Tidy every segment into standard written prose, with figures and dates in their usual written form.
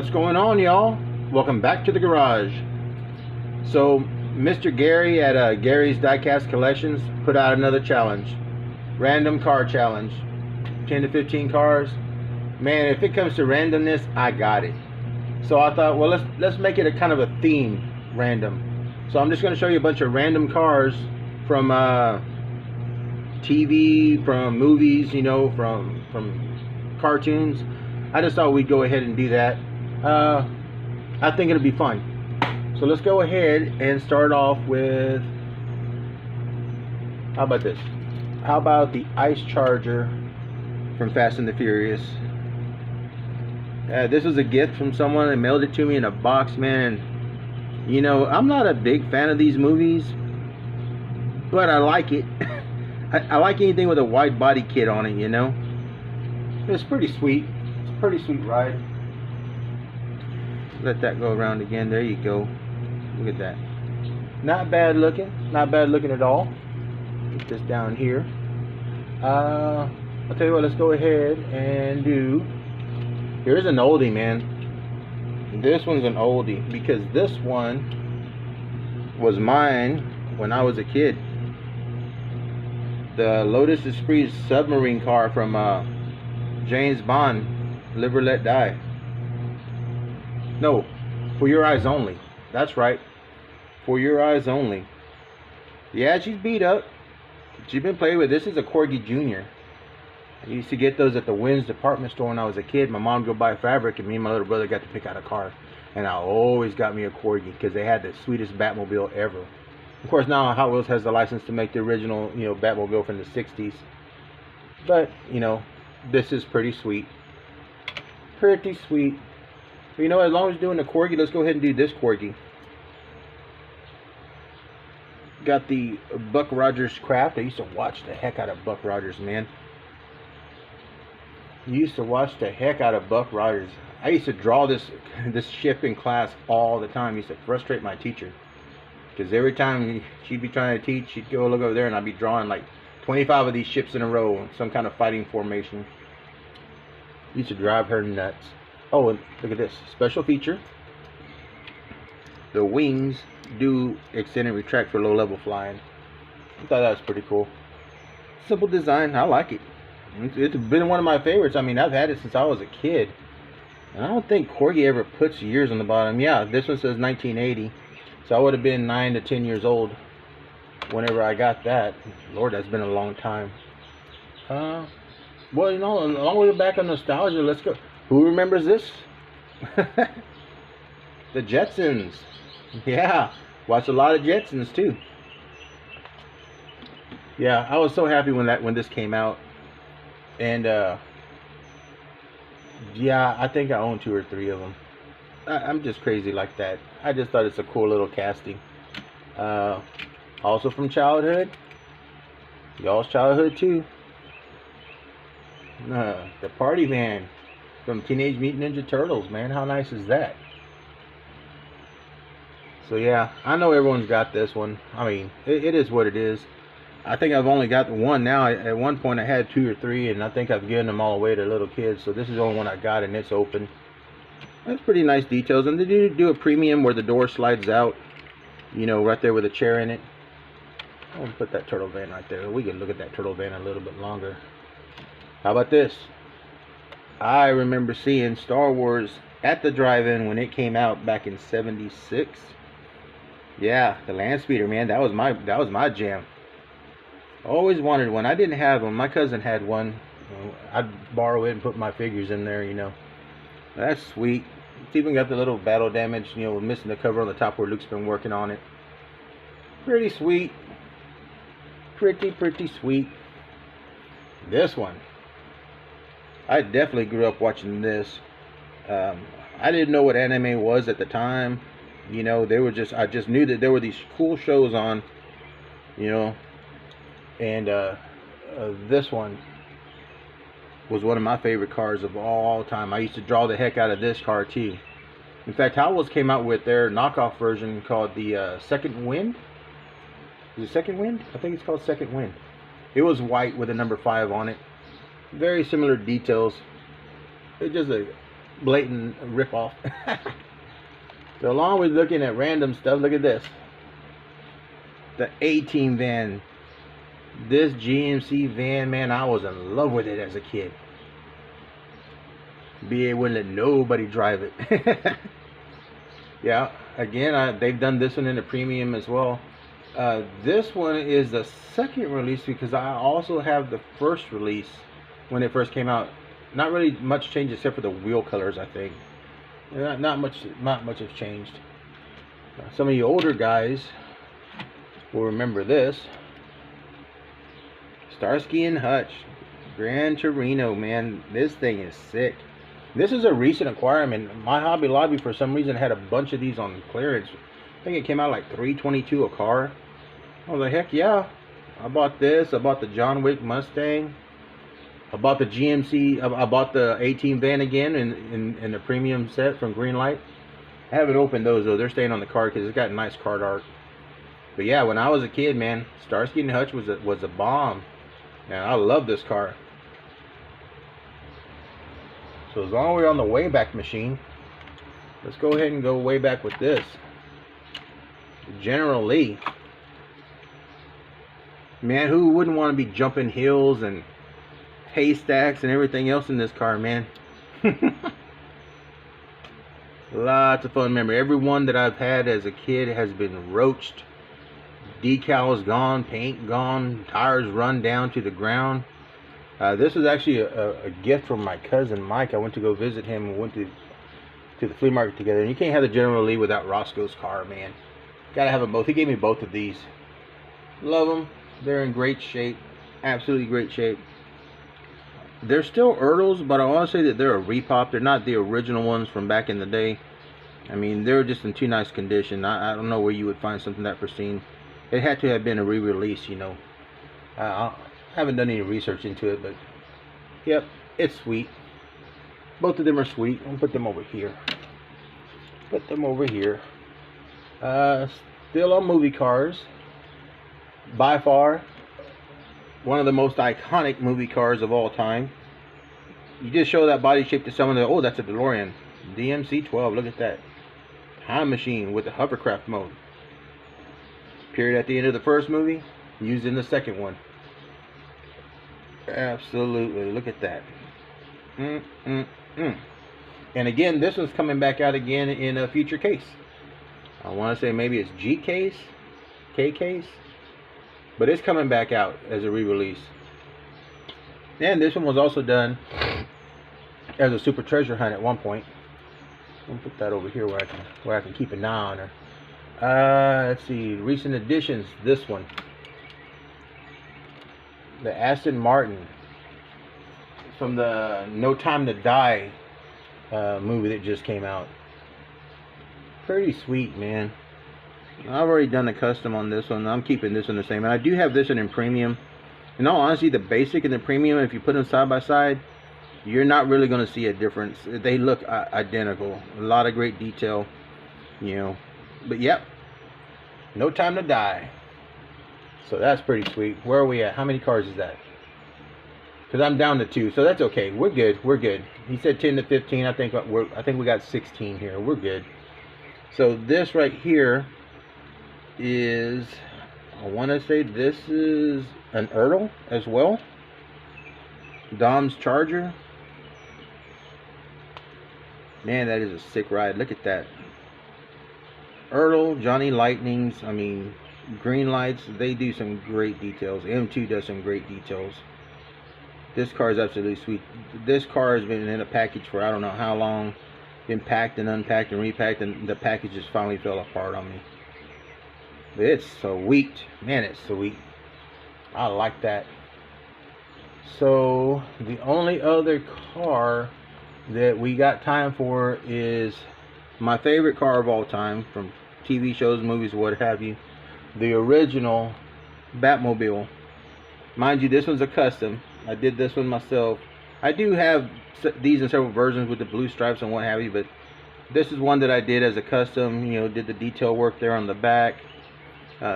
What's going on, y'all? Welcome back to the garage. So Mr. Gary at Gary's Diecast Collections put out another challenge, random car challenge, 10 to 15 cars. Man, if it comes to randomness, I got it. So I thought, well, let's make it a kind of a theme random. So I'm just going to show you a bunch of random cars from TV, from movies, you know, from cartoons. I just thought we'd go ahead and do that. I think it'll be fun. So let's go ahead and start off with, how about this? How about the Ice Charger from Fast and the Furious? This was a gift from someone. They mailed it to me in a box, man. You know, I'm not a big fan of these movies, but I like it. I like anything with a wide body kit on it, you know. It's pretty sweet. It's a pretty sweet ride. Let that go around again. There you go. Look at that. Not bad looking. Not bad looking at all. Put this down here. I'll tell you what, let's go ahead and do. Here's an oldie, man. This one's an oldie because this one was mine when I was a kid. The Lotus Esprit submarine car from James Bond, Live or Let Die. No, For Your Eyes Only. That's right, For Your Eyes Only. Yeah, she's beat up. She's been played with. This is a Corgi Junior. I used to get those at the Wynn's department store when I was a kid. My mom would go buy fabric, and me and my little brother got to pick out a car. And I always got me a Corgi because they had the sweetest Batmobile ever. Of course, now Hot Wheels has the license to make the original, you know, Batmobile from the 60s. But, you know, this is pretty sweet. Pretty sweet. But, you know, as long as you're doing the Corgi, let's go ahead and do this Corgi. Got the Buck Rogers Craft. I used to watch the heck out of Buck Rogers, man. Used to watch the heck out of Buck Rogers. I used to draw this ship in class all the time. Used to frustrate my teacher. Because every time she'd be trying to teach, she'd go look over there and I'd be drawing like 25 of these ships in a row. Some kind of fighting formation. Used to drive her nuts. Oh, and look at this. Special feature. The wings do extend and retract for low-level flying. I thought that was pretty cool. Simple design. I like it. It's been one of my favorites. I mean, I've had it since I was a kid. And I don't think Corgi ever puts years on the bottom. Yeah, this one says 1980. So I would have been 9 to 10 years old whenever I got that. Lord, that's been a long time. Well, you know, along with back on nostalgia, let's go. Who remembers this? The Jetsons. Yeah, watched a lot of Jetsons too. Yeah, I was so happy when this came out. And yeah, I think I own 2 or 3 of them. I'm just crazy like that. I just thought it's a cool little casting. Also from childhood. Y'all's childhood too. The Party Van from Teenage Mutant Ninja Turtles, man. How nice is that? So yeah, I know everyone's got this one. I mean, it is what it is. I think I've only got one now. At one point I had 2 or 3, and I think I've given them all away to little kids. So this is the only one I got, and it's open. That's pretty nice details. And they do a premium where the door slides out, you know, right there with a chair in it. I'm going to put that turtle van right there. We can look at that turtle van a little bit longer. How about this? I remember seeing Star Wars at the drive-in when it came out back in '76. Yeah, the Land Speeder, man. That was my jam. Always wanted one. I didn't have one. My cousin had one. I'd borrow it and put my figures in there, you know. That's sweet. It's even got the little battle damage, you know, missing the cover on the top where Luke's been working on it. Pretty sweet. Pretty sweet. This one. I definitely grew up watching this. I didn't know what anime was at the time. You know, I just knew that there were these cool shows on, you know. And this one was one of my favorite cars of all time. I used to draw the heck out of this car too. In fact, Hot Wheels came out with their knockoff version called the Second Wind. Is it Second Wind? I think it's called Second Wind. It was white with a number 5 on it. Very similar details. It's just blatant ripoff. So along with looking at random stuff, look at this. The A-Team van. This GMC van, man, I was in love with it as a kid. BA wouldn't let nobody drive it. Yeah, again, they've done this one in the premium as well. This one is the second release because I also have the first release when it first came out. Not really much change except for the wheel colors, I think. Not much has changed. Some of you older guys will remember this. Starsky and Hutch, Gran Torino, man, this thing is sick. This is a recent acquirement. My Hobby Lobby, for some reason, had a bunch of these on clearance. I think it came out like $322 a car. I was like, heck yeah. I bought this. I bought the John Wick Mustang. I bought the GMC. I bought the A-Team van again in the premium set from Greenlight. I haven't opened those though. They're staying on the card because it's got nice card art. But yeah, when I was a kid, man, Starsky and Hutch was a bomb. And I love this car. So as long as we're on the Wayback Machine, let's go ahead and go way back with this. General Lee. Man, who wouldn't want to be jumping hills and haystacks and everything else in this car, man? Lots of fun memory. Every one that I've had as a kid has been roached. Decals gone, paint gone, tires run down to the ground. This was actually a gift from my cousin Mike. I went to go visit him and went to the flea market together. And you can't have the General Lee without Roscoe's car, man. Gotta have them both. He gave me both of these. Love them. They're in great shape. Absolutely great shape. They're still Ertls, but I want to say that they're a repop. They're not the original ones from back in the day. I mean, they're just in too nice condition. I don't know where you would find something that pristine. It had to have been a re-release, you know. I haven't done any research into it, but yep, it's sweet. Both of them are sweet. I'll put them over here. Put them over here. Still on movie cars. By far, one of the most iconic movie cars of all time. You just show that body shape to someone that, oh, that's a DeLorean. DMC-12, look at that. Time machine with the hovercraft mode. Appeared at the end of the first movie, used in the second one. Absolutely, look at that. And again, this one's coming back out again in a future case. I want to say maybe it's G case, K case, but it's coming back out as a re-release. And this one was also done as a super treasure hunt at one point. I'll put that over here where I can keep an eye on her. Let's see, recent additions. This one, the Aston Martin from the No Time to Die movie that just came out. Pretty sweet, man. I've already done a custom on this one. I'm keeping this one the same, and I do have this one in premium. In all honesty, the basic and the premium, if you put them side by side, you're not really going to see a difference. They look identical. A lot of great detail, you know. But yep, No Time to Die. So that's pretty sweet. Where are we at? How many cars is that? Because I'm down to 2, so that's okay. We're good. We're good. He said 10 to 15. I think we got 16 here. We're good. So this right here is, I want to say this is an Ertl as well. Dom's Charger. Man, that is a sick ride. Look at that. Ertl, Johnny Lightnings, I mean, Green Lights, they do some great details. M2 does some great details. This car is absolutely sweet. This car has been in a package for I don't know how long. Been packed and unpacked and repacked, and the package just finally fell apart on me. But it's sweet. Man, it's sweet. I like that. So the only other car that we got time for is my favorite car of all time, from TV shows, movies, what have you. The original Batmobile. Mind you, this one's a custom. I did this one myself. I do have these in several versions with the blue stripes and what have you, but this is one that I did as a custom. You know, did the detail work there on the back,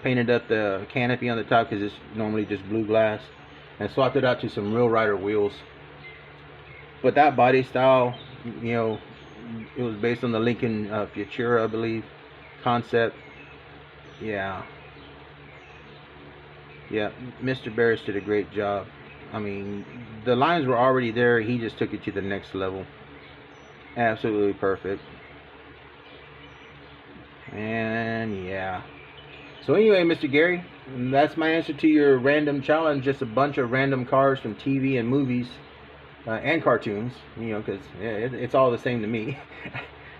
painted up the canopy on the top because it's normally just blue glass, and swapped it out to some Real Rider wheels. But that body style, You know, it was based on the Lincoln Futura, I believe, concept. Yeah, yeah. Mr. Barris did a great job. I mean, the lines were already there. He just took it to the next level. Absolutely perfect. And yeah. So anyway, Mr. Gary, that's my answer to your random challenge. Just a bunch of random cars from TV and movies and cartoons. You know, because it's all the same to me.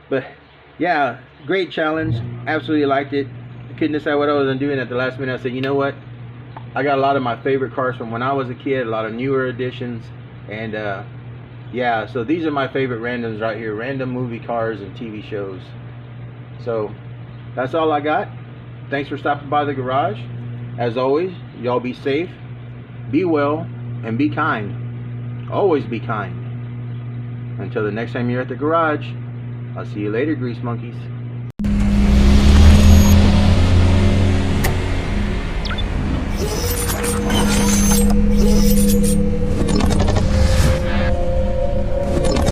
But yeah, great challenge. Absolutely liked it. I couldn't decide what I was doing at the last minute. I said, you know what? I got a lot of my favorite cars from when I was a kid. A lot of newer editions, and yeah. So these are my favorite randoms right here. Random movie cars and TV shows. So that's all I got. Thanks for stopping by the garage. As always, y'all be safe, be well, and be kind. Always be kind. Until the next time you're at the garage, I'll see you later, grease monkeys.